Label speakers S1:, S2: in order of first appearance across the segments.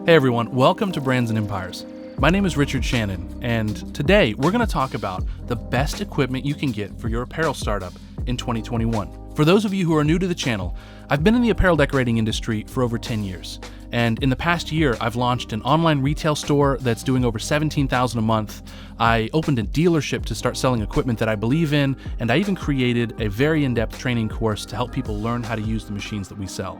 S1: Hey everyone, welcome to Brands and Empires. My name is Richard Shannon, and today we're going to talk about the best equipment you can get for your apparel startup in 2021. For those of you who are new to the channel, I've been in the apparel decorating industry for over 10 years. And in the past year, I've launched an online retail store that's doing over $17,000 a month. I opened a dealership to start selling equipment that I believe in, and I even created a very in-depth training course to help people learn how to use the machines that we sell.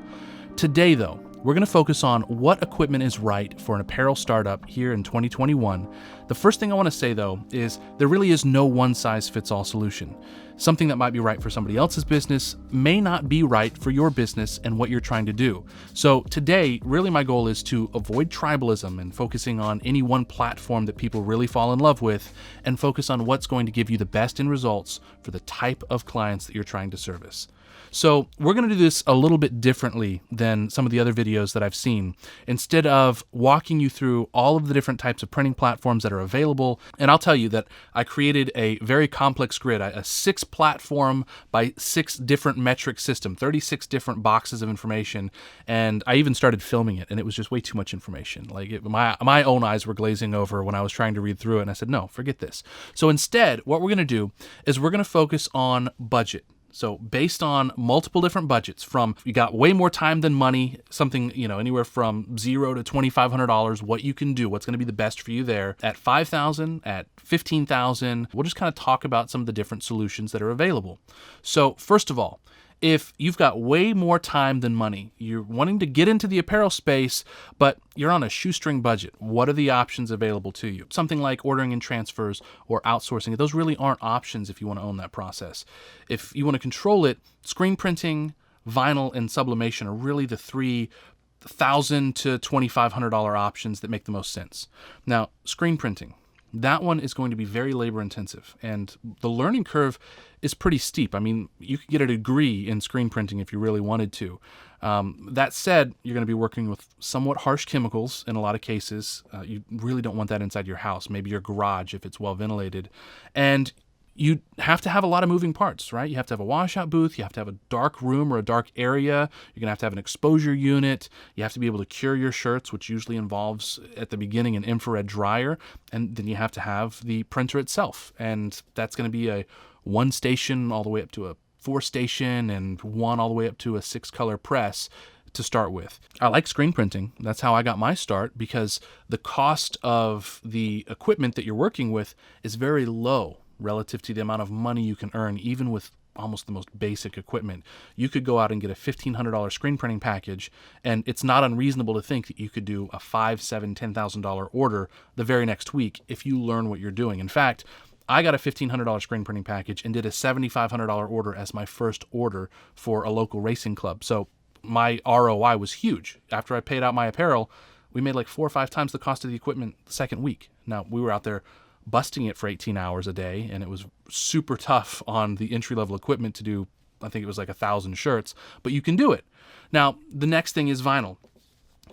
S1: Today though, we're going to focus on what equipment is right for an apparel startup here in 2021. The first thing I want to say though is there really is no one-size-fits-all solution. Something that might be right for somebody else's business may not be right for your business and what you're trying to do. So today, really my goal is to avoid tribalism and focusing on any one platform that people really fall in love with, and focus on what's going to give you the best end results for the type of clients that you're trying to service. So we're going to do this a little bit differently than some of the other videos that I've seen. Instead of walking you through all of the different types of printing platforms that are available, and I'll tell you that I created a very complex grid, a 6 platform by 6 different metric system, 36 different boxes of information, and I even started filming it, and it was just way too much information. My own eyes were glazing over when I was trying to read through it, and I said, no, forget this. So instead, what we're going to do is we're going to focus on budget. So based on multiple different budgets, from you got way more time than money, something, anywhere from $0 to $2,500, what you can do, what's going to be the best for you there. At $5,000, at $15,000, we'll just kind of talk about some of the different solutions that are available. So first of all, if you've got way more time than money, you're wanting to get into the apparel space, but you're on a shoestring budget, what are the options available to you? Something like ordering and transfers or outsourcing. Those really aren't options if you want to own that process. If you want to control it, screen printing, vinyl, and sublimation are really the $3,000 to $2,500 options that make the most sense. Now, screen printing. That one is going to be very labor intensive, and the learning curve is pretty steep. I mean, you could get a degree in screen printing if you really wanted to. That said, you're going to be working with somewhat harsh chemicals in a lot of cases. You really don't want that inside your house, maybe your garage if it's well ventilated. And you have to have a lot of moving parts, right? You have to have a washout booth. You have to have a dark room or a dark area. You're going to have an exposure unit. You have to be able to cure your shirts, which usually involves, at the beginning, an infrared dryer. And then you have to have the printer itself. And that's going to be a 1 station all the way up to a 4 station, and 1 all the way up to a 6-color press to start with. I like screen printing. That's how I got my start, because the cost of the equipment that you're working with is very low relative to the amount of money you can earn, even with almost the most basic equipment. You could go out and get a $1,500 screen printing package, and it's not unreasonable to think that you could do a $5,000, $7,000, $10,000 order the very next week if you learn what you're doing. In fact, I got a $1,500 screen printing package and did a $7,500 order as my first order for a local racing club. So my ROI was huge. After I paid out my apparel, we made like 4 or 5 times the cost of the equipment the second week. Now, we were out there busting it for 18 hours a day, and it was super tough on the entry-level equipment to do, I think it was like 1,000 shirts, but you can do it. Now, the next thing is vinyl.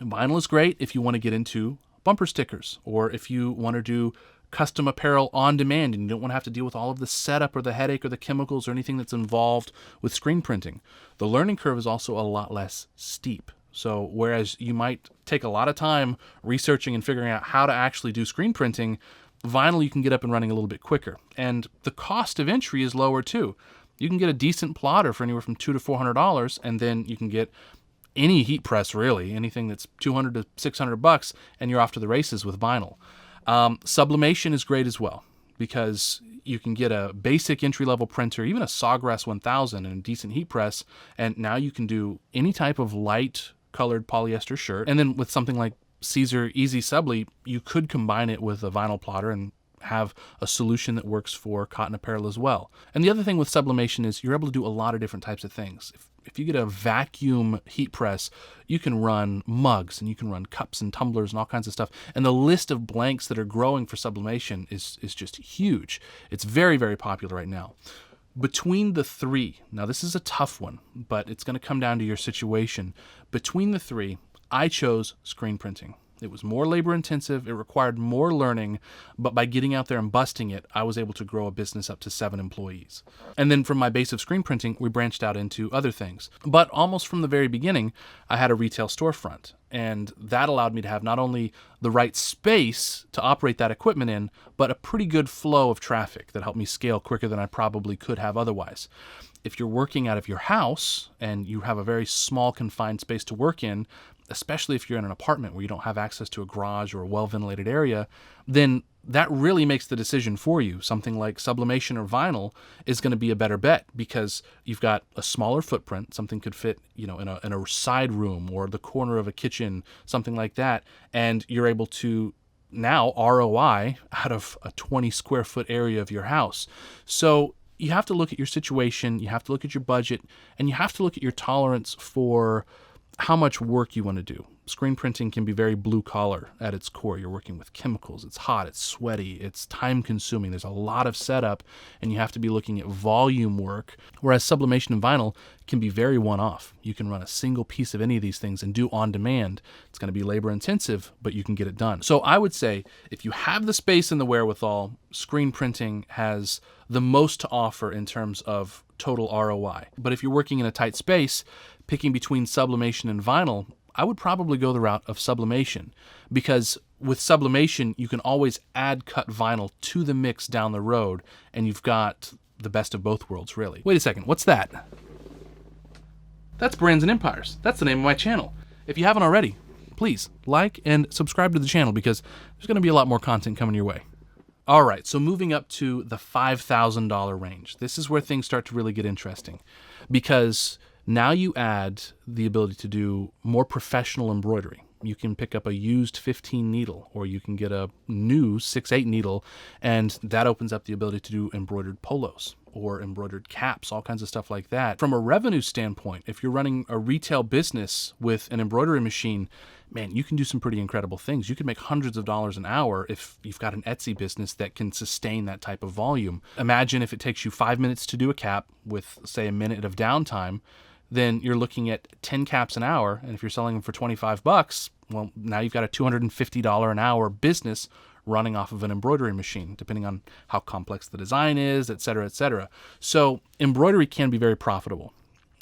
S1: Vinyl is great if you want to get into bumper stickers, or if you want to do custom apparel on demand and you don't want to have to deal with all of the setup or the headache or the chemicals or anything that's involved with screen printing. The learning curve is also a lot less steep. So whereas you might take a lot of time researching and figuring out how to actually do screen printing, vinyl you can get up and running a little bit quicker. And the cost of entry is lower too. You can get a decent plotter for anywhere from $200 to $400, and then you can get any heat press, really, anything that's $200 to $600, and you're off to the races with vinyl. Sublimation is great as well, because you can get a basic entry-level printer, even a Sawgrass 1000 and a decent heat press, and now you can do any type of light-colored polyester shirt. And then with something like Caesar Easy Subli, you could combine it with a vinyl plotter and have a solution that works for cotton apparel as well. And the other thing with sublimation is you're able to do a lot of different types of things. If you get a vacuum heat press, you can run mugs and you can run cups and tumblers and all kinds of stuff. And the list of blanks that are growing for sublimation is just huge. It's very, very popular right now. Between the 3, now this is a tough one, but it's going to come down to your situation. Between the 3, I chose screen printing. It was more labor intensive. It required more learning, but by getting out there and busting it, I was able to grow a business up to 7 employees. And then from my base of screen printing, we branched out into other things. But almost from the very beginning, I had a retail storefront, and that allowed me to have not only the right space to operate that equipment in, but a pretty good flow of traffic that helped me scale quicker than I probably could have otherwise. If you're working out of your house and you have a very small confined space to work in, especially if you're in an apartment where you don't have access to a garage or a well-ventilated area, then that really makes the decision for you. Something like sublimation or vinyl is going to be a better bet because you've got a smaller footprint. Something could fit, in a side room or the corner of a kitchen, something like that, and you're able to now ROI out of a 20 square foot area of your house. So you have to look at your situation, you have to look at your budget, and you have to look at your tolerance for how much work you want to do. Screen printing can be very blue collar at its core. You're working with chemicals. It's hot, it's sweaty, it's time consuming. There's a lot of setup and you have to be looking at volume work. Whereas sublimation and vinyl can be very one-off. You can run a single piece of any of these things and do on demand. It's going to be labor intensive, but you can get it done. So I would say if you have the space and the wherewithal, screen printing has the most to offer in terms of total ROI. But if you're working in a tight space, picking between sublimation and vinyl, I would probably go the route of sublimation because with sublimation, you can always add cut vinyl to the mix down the road and you've got the best of both worlds, really. Wait a second, what's that? That's Brands and Empires. That's the name of my channel. If you haven't already, please like and subscribe to the channel because there's going to be a lot more content coming your way. All right, so moving up to the $5,000 range. This is where things start to really get interesting because now you add the ability to do more professional embroidery. You can pick up a used 15 needle or you can get a new 6/8 needle, and that opens up the ability to do embroidered polos or embroidered caps, all kinds of stuff like that. From a revenue standpoint, if you're running a retail business with an embroidery machine, man, you can do some pretty incredible things. You can make hundreds of dollars an hour if you've got an Etsy business that can sustain that type of volume. Imagine if it takes you 5 minutes to do a cap with, say, a minute of downtime, then you're looking at 10 caps an hour. And if you're selling them for $25, well, now you've got a $250 an hour business running off of an embroidery machine, depending on how complex the design is, et cetera, et cetera. So embroidery can be very profitable.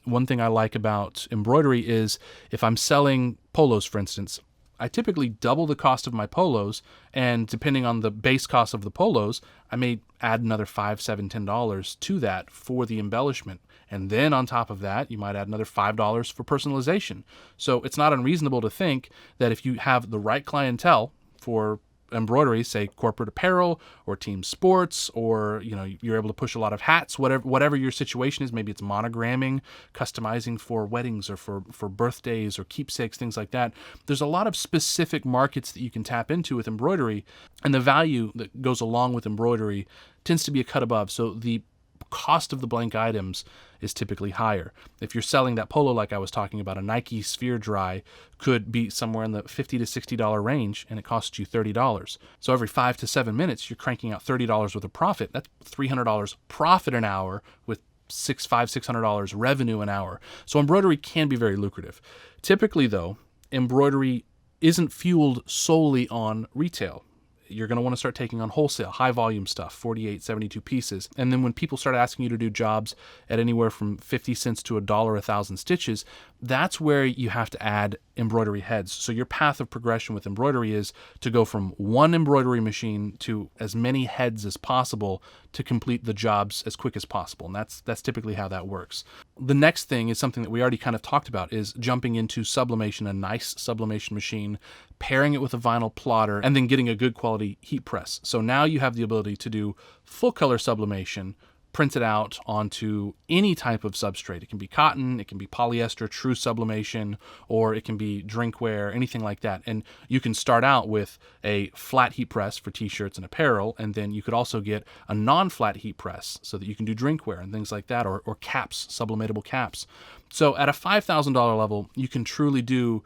S1: One thing I like about embroidery is if I'm selling polos, for instance, I typically double the cost of my polos, and depending on the base cost of the polos, I may add another $5, $7, $10 to that for the embellishment. And then on top of that, you might add another $5 for personalization. So it's not unreasonable to think that if you have the right clientele for embroidery, say corporate apparel or team sports, or you're able to push a lot of hats, whatever your situation is, maybe it's monogramming, customizing for weddings or for birthdays or keepsakes, things like that. There's a lot of specific markets that you can tap into with embroidery, and the value that goes along with embroidery tends to be a cut above. So the cost of the blank items is typically higher. If you're selling that polo like I was talking about, a Nike Sphere Dry could be somewhere in the $50 to $60 range, and it costs you $30. So every 5 to 7 minutes, you're cranking out $30 worth of profit. That's $300 profit an hour with $600 revenue an hour. So embroidery can be very lucrative. Typically, though, embroidery isn't fueled solely on retail. You're going to want to start taking on wholesale, high volume stuff, 48, 72 pieces. And then when people start asking you to do jobs at anywhere from 50 cents to $1 a thousand stitches, that's where you have to add embroidery heads. So your path of progression with embroidery is to go from one embroidery machine to as many heads as possible to complete the jobs as quick as possible. And that's typically how that works. The next thing is something that we already kind of talked about, is jumping into sublimation, a nice sublimation machine, pairing it with a vinyl plotter, and then getting a good quality heat press. So now you have the ability to do full color sublimation, print it out onto any type of substrate. It can be cotton, it can be polyester, true sublimation, or it can be drinkware, anything like that. And you can start out with a flat heat press for t-shirts and apparel, and then you could also get a non-flat heat press so that you can do drinkware and things like that, or caps, sublimatable caps. So at a $5,000 level, you can truly do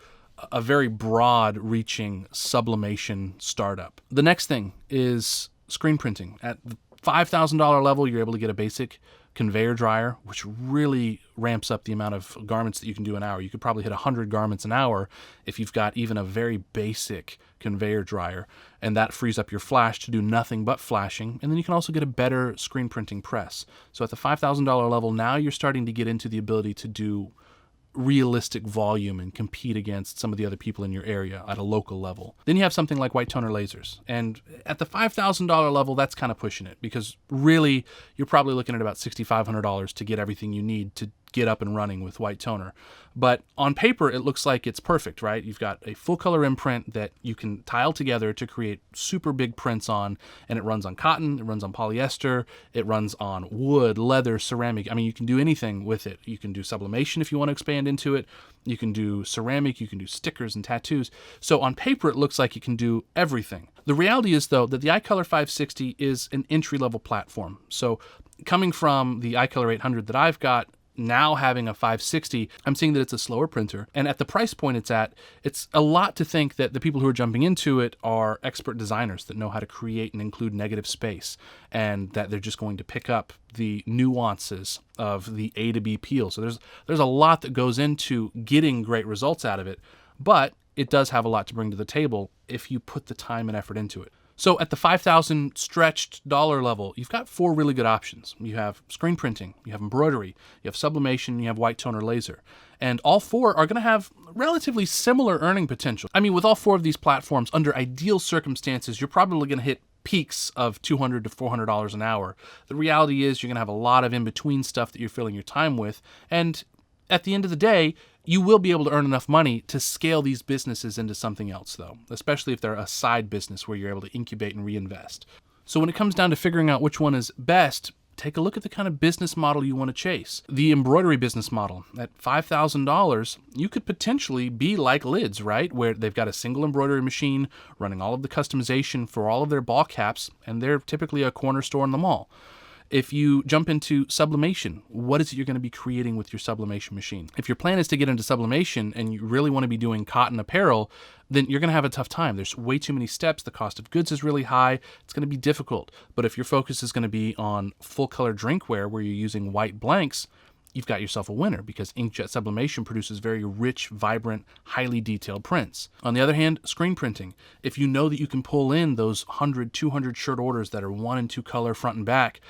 S1: a very broad-reaching sublimation startup. The next thing is screen printing. At the $5,000 level, you're able to get a basic conveyor dryer, which really ramps up the amount of garments that you can do an hour. You could probably hit 100 garments an hour if you've got even a very basic conveyor dryer, and that frees up your flash to do nothing but flashing. And then you can also get a better screen printing press. So at the $5,000 level, now you're starting to get into the ability to do realistic volume and compete against some of the other people in your area at a local level. Then you have something like white toner lasers. And at the $5,000 level, that's kind of pushing it, because really you're probably looking at about $6,500 to get everything you need to get up and running with white toner. But on paper, it looks like it's perfect, right? You've got a full color imprint that you can tile together to create super big prints on, and it runs on cotton, it runs on polyester, it runs on wood, leather, ceramic. I mean, you can do anything with it. You can do sublimation if you want to expand into it. You can do ceramic, you can do stickers and tattoos. So on paper, it looks like you can do everything. The reality is, though, that the iColor 560 is an entry-level platform. So coming from the iColor 800 that I've got, now having a 560, I'm seeing that it's a slower printer. And at the price point it's at, it's a lot to think that the people who are jumping into it are expert designers that know how to create and include negative space, and that they're just going to pick up the nuances of the A to B peel. So there's a lot that goes into getting great results out of it, but it does have a lot to bring to the table if you put the time and effort into it. So at the $5,000 stretched dollar level, you've got 4 really good options. You have screen printing, you have embroidery, you have sublimation, you have white toner laser. And all 4 are going to have relatively similar earning potential. I mean, with all 4 of these platforms, under ideal circumstances, you're probably going to hit peaks of $200 to $400 an hour. The reality is you're going to have a lot of in-between stuff that you're filling your time with. And at the end of the day, you will be able to earn enough money to scale these businesses into something else, though, especially if they're a side business where you're able to incubate and reinvest. So when it comes down to figuring out which one is best, take a look at the kind of business model you want to chase. The embroidery business model, at $5,000, you could potentially be like Lids, right? Where they've got a single embroidery machine running all of the customization for all of their ball caps, and they're typically a corner store in the mall. If you jump into sublimation, what is it you're going to be creating with your sublimation machine? If your plan is to get into sublimation and you really want to be doing cotton apparel, then you're going to have a tough time. There's way too many steps. The cost of goods is really high. It's going to be difficult. But if your focus is going to be on full color drinkware where you're using white blanks, you've got yourself a winner, because inkjet sublimation produces very rich, vibrant, highly detailed prints. On the other hand, screen printing. If you know that you can pull in those 100, 200 shirt orders that are 1 and 2 color front and back,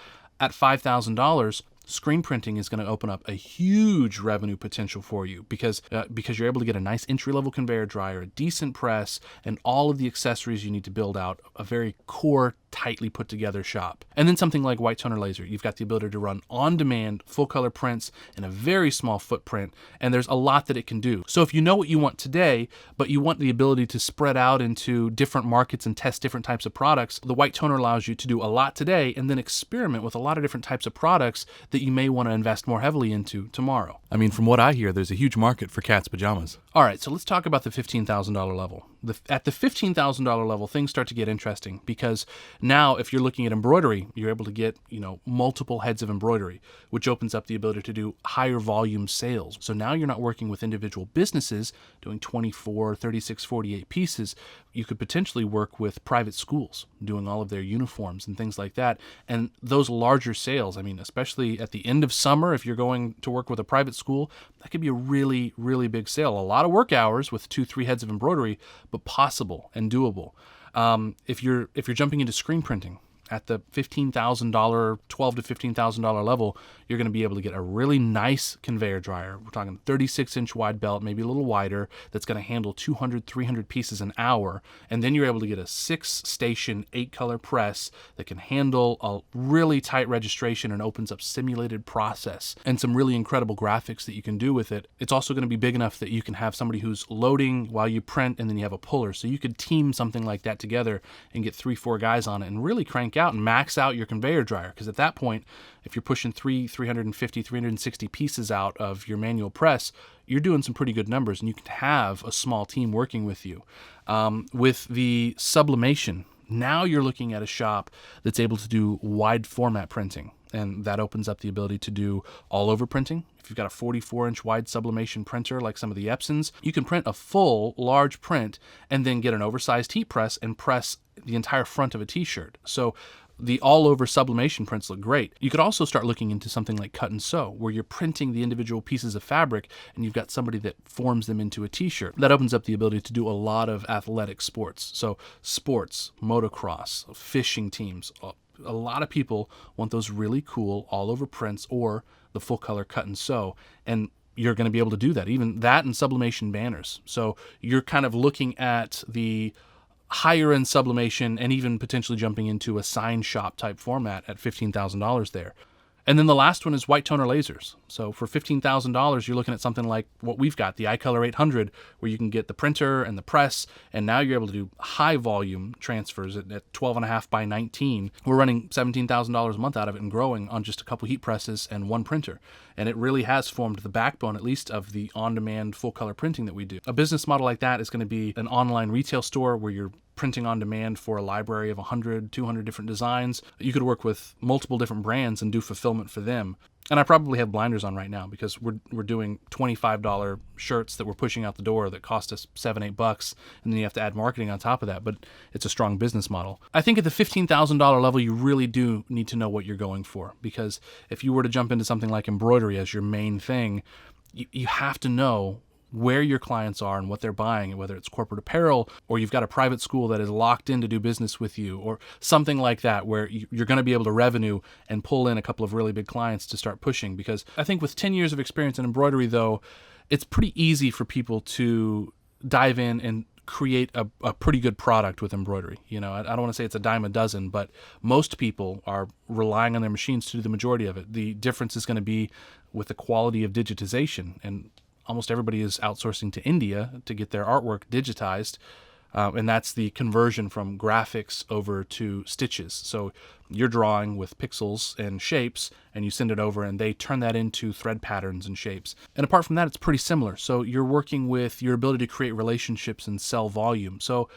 S1: at $5,000, screen printing is going to open up a huge revenue potential for you, because you're able to get a nice entry-level conveyor dryer, a decent press, and all of the accessories you need to build out a very core, tightly put together shop. And then something like white toner laser. You've got the ability to run on-demand full color prints in a very small footprint, and there's a lot that it can do. So if you know what you want today, but you want the ability to spread out into different markets and test different types of products, the white toner allows you to do a lot today and then experiment with a lot of different types of products that you may want to invest more heavily into tomorrow. I mean, from what I hear, there's a huge market for cats' pajamas. All right, so let's talk about the $15,000 level. At the $15,000 level, things start to get interesting, because now if you're looking at embroidery, you're able to get, multiple heads of embroidery, which opens up the ability to do higher volume sales. So now you're not working with individual businesses doing 24, 36, 48 pieces. You could potentially work with private schools doing all of their uniforms and things like that. And those larger sales, I mean, especially at the end of summer, if you're going to work with a private school, that could be a really, really big sale. A lot of work hours with 2-3 heads of embroidery, but possible and doable. If you're jumping into screen printing at the $15,000, $12,000 to $15,000 level, you're going to be able to get a really nice conveyor dryer. We're talking 36-inch wide belt, maybe a little wider, that's going to handle 200, 300 pieces an hour. And then you're able to get a 6-station, 8-color press that can handle a really tight registration and opens up simulated process and some really incredible graphics that you can do with it. It's also going to be big enough that you can have somebody who's loading while you print, and then you have a puller. So you could team something like that together and get 3-4 guys on it and really crank out and max out your conveyor dryer. Because at that point, if you're pushing 350, 360 pieces out of your manual press, you're doing some pretty good numbers, and you can have a small team working with you. With the sublimation, now you're looking at a shop that's able to do wide format printing, and that opens up the ability to do all over printing. If you've got a 44-inch wide sublimation printer like some of the Epsons, you can print a full large print and then get an oversized heat press and press the entire front of a t-shirt. So the all-over sublimation prints look great. You could also start looking into something like cut and sew, where you're printing the individual pieces of fabric and you've got somebody that forms them into a t-shirt. That opens up the ability to do a lot of athletic sports. So sports, motocross, fishing teams, a lot of people want those really cool all-over prints or the full-color cut and sew, and you're going to be able to do that. Even that and sublimation banners. So you're kind of looking at the higher end sublimation and even potentially jumping into a sign shop type format at $15,000 there. And then the last one is white toner lasers. So for $15,000, you're looking at something like what we've got, the iColor 800, where you can get the printer and the press, and now you're able to do high volume transfers at 12.5 by 19. We're running $17,000 a month out of it and growing on just a couple heat presses and one printer. And it really has formed the backbone, at least, of the on-demand full-color printing that we do. A business model like that is going to be an online retail store where you're printing on demand for a library of 100, 200 different designs. You could work with multiple different brands and do fulfillment for them. And I probably have blinders on right now because we're doing $25 shirts that we're pushing out the door that cost us $7-8, and then you have to add marketing on top of that. But it's a strong business model. I think at the $15,000 level, you really do need to know what you're going for, because if you were to jump into something like embroidery as your main thing, you have to know where your clients are and what they're buying, and whether it's corporate apparel or you've got a private school that is locked in to do business with you or something like that, where you're going to be able to revenue and pull in a couple of really big clients to start pushing. Because I think with 10 years of experience in embroidery, though, it's pretty easy for people to dive in and create a pretty good product with embroidery. You know, I don't want to say it's a dime a dozen, but most people are relying on their machines to do the majority of it. The difference is going to be with the quality of digitization, and almost everybody is outsourcing to India to get their artwork digitized, and that's the conversion from graphics over to stitches. So you're drawing with pixels and shapes, and you send it over, and they turn that into thread patterns and shapes. And apart from that, it's pretty similar. So you're working with your ability to create relationships and sell volume. So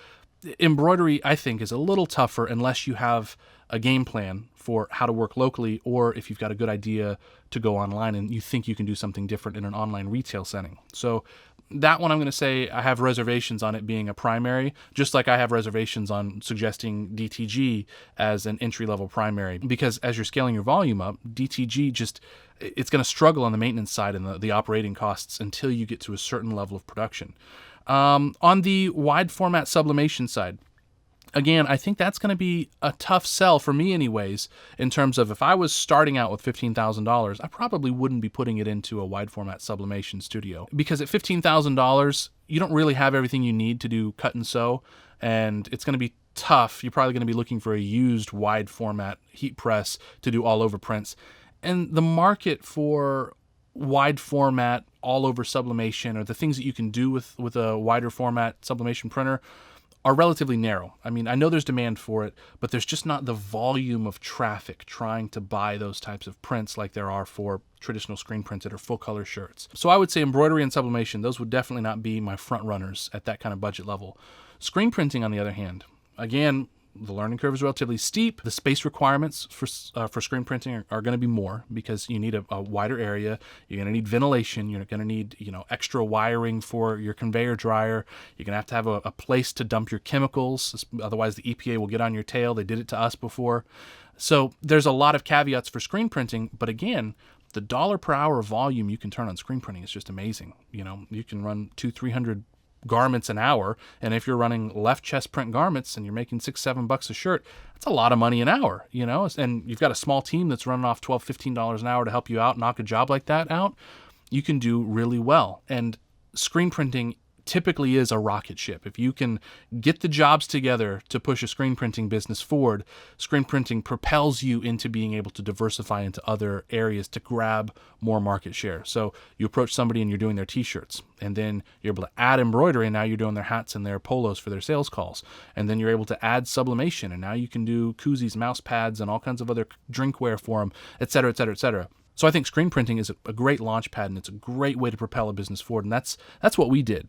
S1: embroidery, I think, is a little tougher unless you have a game plan for how to work locally, or if you've got a good idea to go online and you think you can do something different in an online retail setting. So that one, I'm going to say I have reservations on it being a primary, just like I have reservations on suggesting DTG as an entry-level primary, because as you're scaling your volume up, DTG it's going to struggle on the maintenance side and the operating costs until you get to a certain level of production. On the wide format sublimation side, again, I think that's going to be a tough sell for me anyways, in terms of if I was starting out with $15,000, I probably wouldn't be putting it into a wide format sublimation studio, because at $15,000, you don't really have everything you need to do cut and sew, and it's going to be tough. You're probably going to be looking for a used wide format heat press to do all over prints. And the market for wide format all over sublimation, or the things that you can do with a wider format sublimation printer, are relatively narrow. I mean, I know there's demand for it, but there's just not the volume of traffic trying to buy those types of prints like there are for traditional screen printed or full color shirts. So I would say embroidery and sublimation, those would definitely not be my front runners at that kind of budget level. Screen printing, on the other hand, again, the learning curve is relatively steep. The space requirements for screen printing are going to be more, because you need a wider area. You're going to need ventilation. You're going to need extra wiring for your conveyor dryer. You're going to have a place to dump your chemicals. Otherwise, the EPA will get on your tail. They did it to us before. So there's a lot of caveats for screen printing. But again, the dollar per hour volume you can turn on screen printing is just amazing. You can run 200-300 garments an hour, and if you're running left chest print garments and you're making $6-7 a shirt, that's a lot of money an hour, and you've got a small team that's running off $12-15 an hour to help you out, knock a job like that out, you can do really well. And screen printing typically is a rocket ship. If you can get the jobs together to push a screen printing business forward, screen printing propels you into being able to diversify into other areas to grab more market share. So you approach somebody and you're doing their t-shirts, and then you're able to add embroidery, and now you're doing their hats and their polos for their sales calls. And then you're able to add sublimation, and now you can do koozies, mouse pads, and all kinds of other drinkware for them, et cetera, et cetera, et cetera. So I think screen printing is a great launch pad, and it's a great way to propel a business forward. And that's what we did.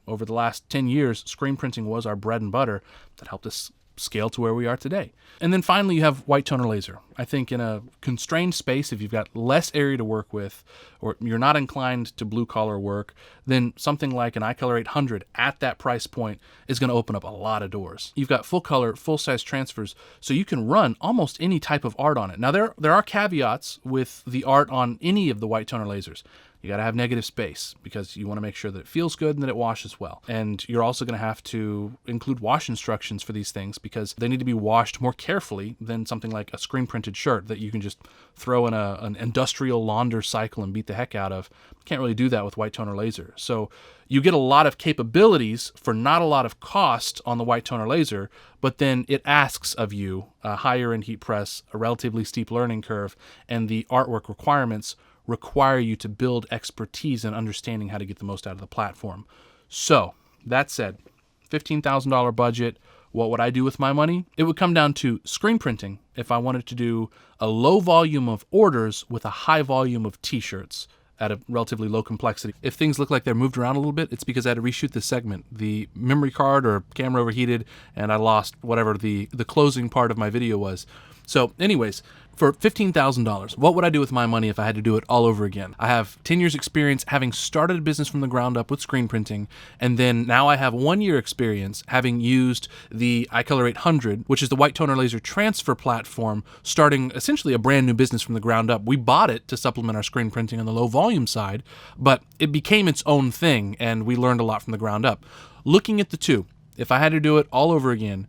S1: Over the last 10 years, screen printing was our bread and butter that helped us scale to where we are today. And then finally, you have white toner laser. I think in a constrained space, if you've got less area to work with, or you're not inclined to blue collar work, then something like an iColor 800 at that price point is going to open up a lot of doors. You've got full color, full size transfers, so you can run almost any type of art on it. Now, there are caveats with the art on any of the white toner lasers. You got to have negative space because you want to make sure that it feels good and that it washes well. And you're also going to have to include wash instructions for these things because they need to be washed more carefully than something like a screen printed shirt that you can just throw in an industrial launder cycle and beat the heck out of. Can't really do that with white toner laser. So you get a lot of capabilities for not a lot of cost on the white toner laser, but then it asks of you a higher end heat press, a relatively steep learning curve, and the artwork requirements require you to build expertise in understanding how to get the most out of the platform. So, that said, $15,000 budget, what would I do with my money? It would come down to screen printing if I wanted to do a low volume of orders with a high volume of t-shirts at a relatively low complexity. If things look like they're moved around a little bit, it's because I had to reshoot this segment. The memory card or camera overheated and I lost whatever the closing part of my video was. So anyways, for $15,000, what would I do with my money if I had to do it all over again? I have 10 years experience having started a business from the ground up with screen printing, and then now I have 1 year experience having used the iColor 800, which is the white toner laser transfer platform, starting essentially a brand new business from the ground up. We bought it to supplement our screen printing on the low volume side, but it became its own thing, and we learned a lot from the ground up. Looking at the two, if I had to do it all over again,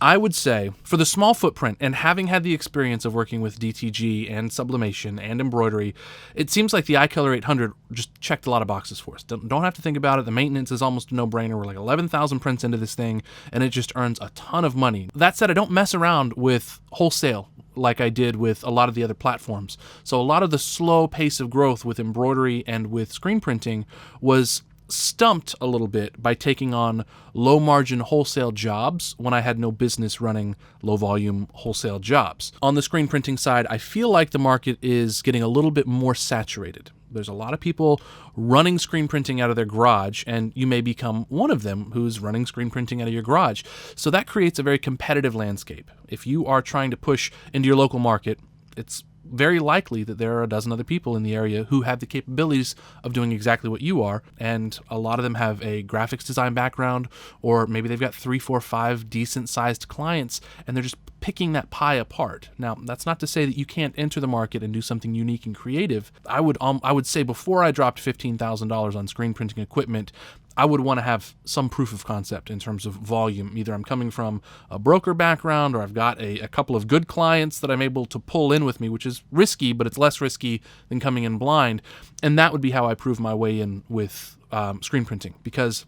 S1: I would say for the small footprint and having had the experience of working with DTG and Sublimation and Embroidery, it seems like the iColor 800 just checked a lot of boxes for us. Don't have to think about it. The maintenance is almost a no-brainer. We're like 11,000 prints into this thing and it just earns a ton of money. That said, I don't mess around with wholesale like I did with a lot of the other platforms. So a lot of the slow pace of growth with embroidery and with screen printing was stumped a little bit by taking on low margin wholesale jobs when I had no business running low volume wholesale jobs. On the screen printing side, I feel like the market is getting a little bit more saturated. There's a lot of people running screen printing out of their garage, and you may become one of them who's running screen printing out of your garage. So that creates a very competitive landscape. If you are trying to push into your local market, it's very likely that there are a dozen other people in the area who have the capabilities of doing exactly what you are, and a lot of them have a graphics design background, or maybe they've got 3, 4, 5 decent-sized clients, and they're just picking that pie apart. Now, that's not to say that you can't enter the market and do something unique and creative. I would say before I dropped $15,000 on screen printing equipment, I would want to have some proof of concept in terms of volume. Either I'm coming from a broker background or I've got a couple of good clients that I'm able to pull in with me, which is risky, but it's less risky than coming in blind. And that would be how I prove my way in with screen printing, because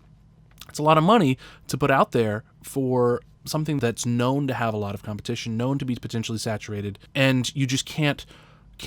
S1: it's a lot of money to put out there for something that's known to have a lot of competition, known to be potentially saturated, and you just can't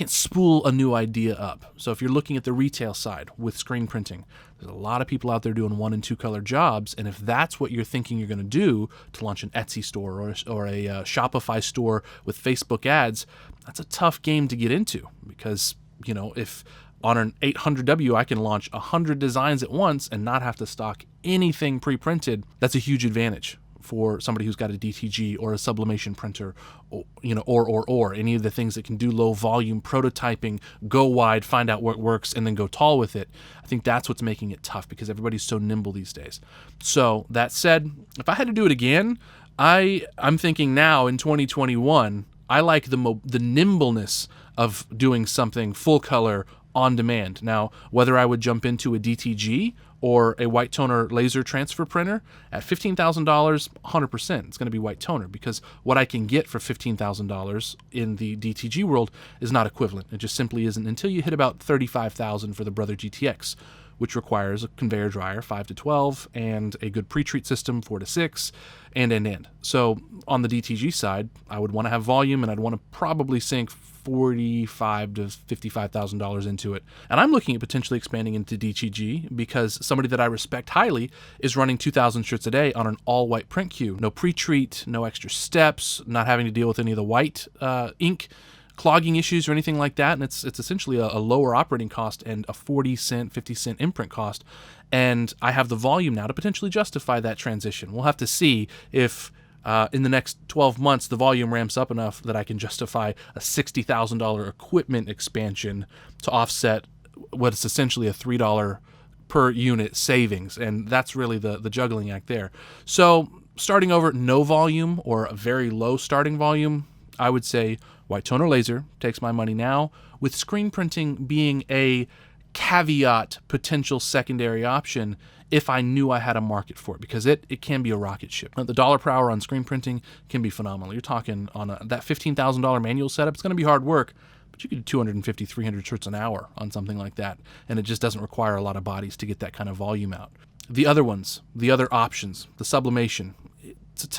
S1: spool a new idea up. So if you're looking at the retail side with screen printing, there's a lot of people out there doing 1 and 2 color jobs, and if that's what you're thinking you're going to do to launch an Etsy store or a Shopify store with Facebook ads, that's a tough game to get into, because if on an 800W I can launch 100 designs at once and not have to stock anything pre-printed, that's a huge advantage for somebody who's got a DTG or a sublimation printer, or any of the things that can do low volume prototyping, go wide, find out what works, and then go tall with it. I think that's what's making it tough, because everybody's so nimble these days. So that said, if I had to do it again, I'm thinking now in 2021, I like the nimbleness of doing something full color on demand. Now, whether I would jump into a DTG or a white toner laser transfer printer at $15,000, 100% it's going to be white toner, because what I can get for $15,000 in the DTG world is not equivalent. It just simply isn't until you hit about $35,000 for the Brother GTX, which requires a conveyor dryer 5 to 12 and a good pre-treat system 4 to 6 and end. So on the DTG side, I would want to have volume, and I'd want to probably sink $45,000 to $55,000 into it. And I'm looking at potentially expanding into DTG, because somebody that I respect highly is running 2,000 shirts a day on an all-white print queue. No pre-treat, no extra steps, not having to deal with any of the white ink clogging issues or anything like that. And it's essentially a lower operating cost and a 40-cent, 50-cent imprint cost. And I have the volume now to potentially justify that transition. We'll have to see if in the next 12 months, the volume ramps up enough that I can justify a $60,000 equipment expansion to offset what is essentially a $3 per unit savings. And that's really the juggling act there. So starting over no volume or a very low starting volume, I would say white tone or laser takes my money now, with screen printing being a caveat potential secondary option if I knew I had a market for it, because it can be a rocket ship. The dollar per hour on screen printing can be phenomenal. You're talking on that $15,000 manual setup, it's going to be hard work, but you could do 250, 300 shirts an hour on something like that, and it just doesn't require a lot of bodies to get that kind of volume out. The other ones, the other options, the sublimation, it's a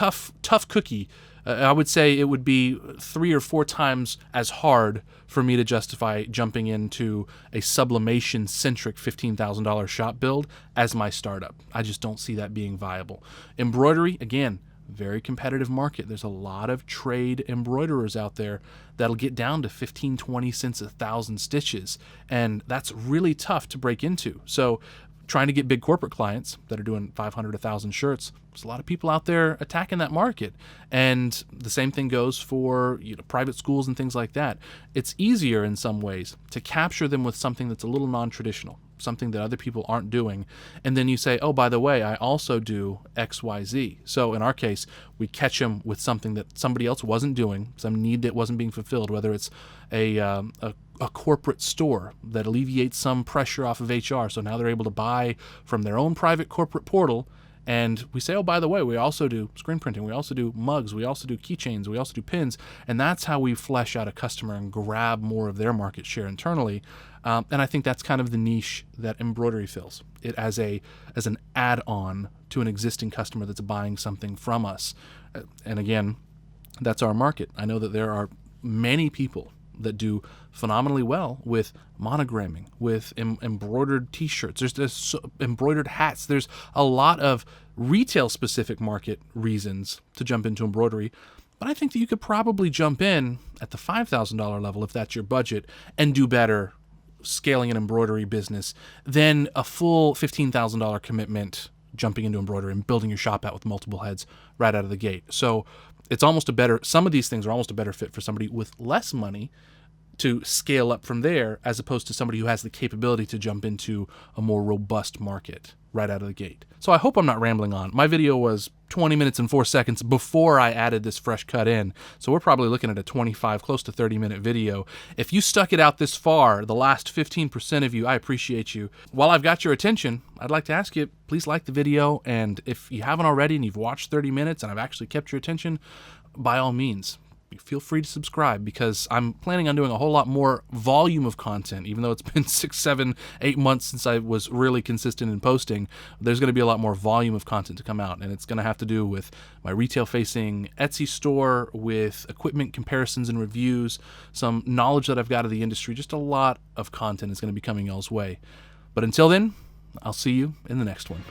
S1: tough cookie. I would say it would be 3 or 4 times as hard for me to justify jumping into a sublimation-centric $15,000 shop build as my startup. I just don't see that being viable. Embroidery, again, very competitive market. There's a lot of trade embroiderers out there that'll get down to 15, 20 cents a 1,000 stitches, and that's really tough to break into. So trying to get big corporate clients that are doing 500, 1,000 shirts, there's a lot of people out there attacking that market. And the same thing goes for private schools and things like that. It's easier in some ways to capture them with something that's a little non-traditional, something that other people aren't doing. And then you say, oh, by the way, I also do X, Y, Z. So in our case, we catch them with something that somebody else wasn't doing, some need that wasn't being fulfilled, whether it's a corporate store that alleviates some pressure off of HR. So now they're able to buy from their own private corporate portal. And we say, oh, by the way, we also do screen printing. We also do mugs. We also do keychains. We also do pins. And that's how we flesh out a customer and grab more of their market share internally. And I think that's kind of the niche that embroidery fills. It as an add-on to an existing customer that's buying something from us. And again, that's our market. I know that there are many people that do phenomenally well with monogramming, with embroidered t-shirts. There's embroidered hats. There's a lot of retail-specific market reasons to jump into embroidery, but I think that you could probably jump in at the $5,000 level if that's your budget and do better scaling an embroidery business than a full $15,000 commitment jumping into embroidery and building your shop out with multiple heads right out of the gate. So it's almost some of these things are almost a better fit for somebody with less money to scale up from there, as opposed to somebody who has the capability to jump into a more robust market right out of the gate. So I hope I'm not rambling on. My video was 20 minutes and 4 seconds before I added this fresh cut in. So we're probably looking at a 25, close to 30-minute video. If you stuck it out this far, the last 15% of you, I appreciate you. While I've got your attention, I'd like to ask you, please like the video. And if you haven't already and you've watched 30 minutes and I've actually kept your attention, by all means, feel free to subscribe, because I'm planning on doing a whole lot more volume of content. Even though it's been 6, 7, 8 months since I was really consistent in posting, there's going to be a lot more volume of content to come out, and it's going to have to do with my retail-facing Etsy store, with equipment comparisons and reviews, some knowledge that I've got of the industry. Just a lot of content is going to be coming y'all's way. But until then, I'll see you in the next one.